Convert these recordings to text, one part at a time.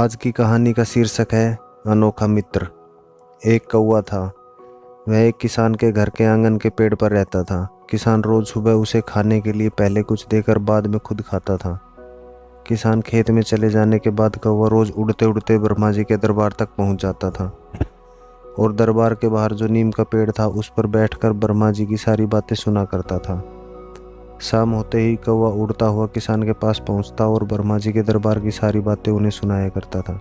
आज की कहानी का शीर्षक है अनोखा मित्र। एक कौवा था। वह एक किसान के घर के आंगन के पेड़ पर रहता था। किसान रोज सुबह उसे खाने के लिए पहले कुछ देकर बाद में खुद खाता था। किसान खेत में चले जाने के बाद कौवा रोज उड़ते उड़ते ब्रह्मा जी के दरबार तक पहुंच जाता था और दरबार के बाहर जो नीम का पेड़ था उस पर बैठकर ब्रह्मा जी की सारी बातें सुना करता था। शाम होते ही कौवा उड़ता हुआ किसान के पास पहुंचता और ब्रह्मा जी के दरबार की सारी बातें उन्हें सुनाया करता था।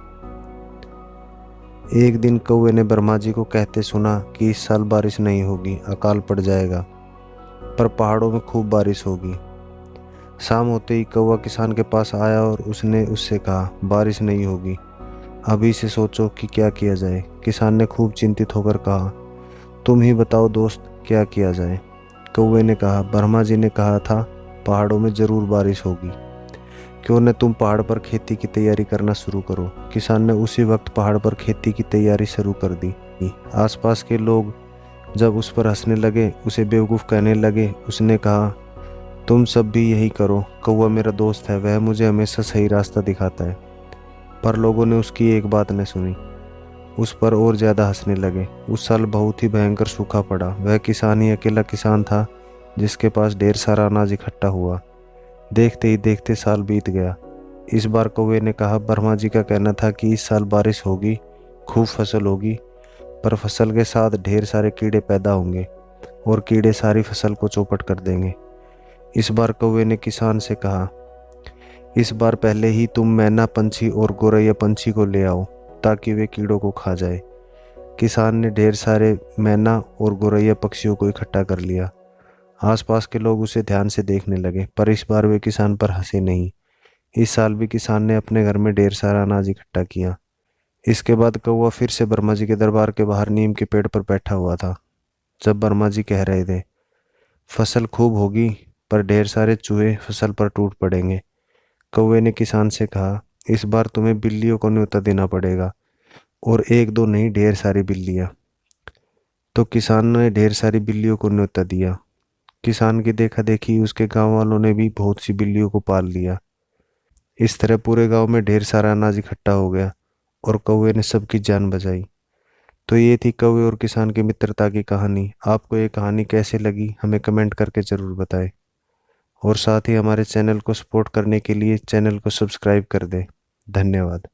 एक दिन कौवे ने ब्रह्मा जी को कहते सुना कि इस साल बारिश नहीं होगी, अकाल पड़ जाएगा, पर पहाड़ों में खूब बारिश होगी। शाम होते ही कौवा किसान के पास आया और उसने उससे कहा, बारिश नहीं होगी, अभी से सोचो कि क्या किया जाए। किसान ने खूब चिंतित होकर कहा, तुम ही बताओ दोस्त, क्या किया जाए। कौवे ने कहा, ब्रह्मा जी ने कहा था पहाड़ों में जरूर बारिश होगी, क्यों न तुम पहाड़ पर खेती की तैयारी करना शुरू करो। किसान ने उसी वक्त पहाड़ पर खेती की तैयारी शुरू कर दी। आसपास के लोग जब उस पर हंसने लगे, उसे बेवकूफ़ कहने लगे, उसने कहा, तुम सब भी यही करो, कौवा मेरा दोस्त है, वह मुझे हमेशा सही रास्ता दिखाता है। पर लोगों ने उसकी एक बात न सुनी, उस पर और ज़्यादा हंसने लगे। उस साल बहुत ही भयंकर सूखा पड़ा। वह किसान ही अकेला किसान था जिसके पास ढेर सारा अनाज इकट्ठा हुआ। देखते ही देखते साल बीत गया। इस बार कौवे ने कहा, ब्रह्मा जी का कहना था कि इस साल बारिश होगी, खूब फसल होगी, पर फसल के साथ ढेर सारे कीड़े पैदा होंगे और कीड़े सारी फसल को चौपट कर देंगे। इस बार कौवे ने किसान से कहा, इस बार पहले ही तुम मैना पंछी और गोरैया पंछी को ले आओ ताकि वे कीड़ों को खा जाए। किसान ने ढेर सारे मैना और गोरैया पक्षियों को इकट्ठा कर लिया। आसपास के लोग उसे ध्यान से देखने लगे, पर इस बार वे किसान पर हंसे नहीं। इस साल भी किसान ने अपने घर में ढेर सारा अनाज इकट्ठा किया। इसके बाद कौवा फिर से ब्रह्मा जी के दरबार के बाहर नीम के पेड़ पर बैठा हुआ था। जब ब्रह्मा जी कह रहे थे, फसल खूब होगी, पर ढेर सारे चूहे फसल पर टूट पड़ेंगे। कौवे ने किसान से कहा, इस बार तुम्हें बिल्लियों को न्योता देना पड़ेगा, और एक दो नहीं, ढेर सारी बिल्लियाँ। तो किसान ने ढेर सारी बिल्लियों को न्योता दिया। किसान की देखा देखी उसके गांव वालों ने भी बहुत सी बिल्लियों को पाल लिया। इस तरह पूरे गांव में ढेर सारा अनाज इकट्ठा हो गया और कौवे ने सबकी जान बचाई। तो ये थी कौवे और किसान की मित्रता की कहानी। आपको ये कहानी कैसे लगी हमें कमेंट करके ज़रूर बताएं, और साथ ही हमारे चैनल को सपोर्ट करने के लिए चैनल को सब्सक्राइब कर दें। धन्यवाद।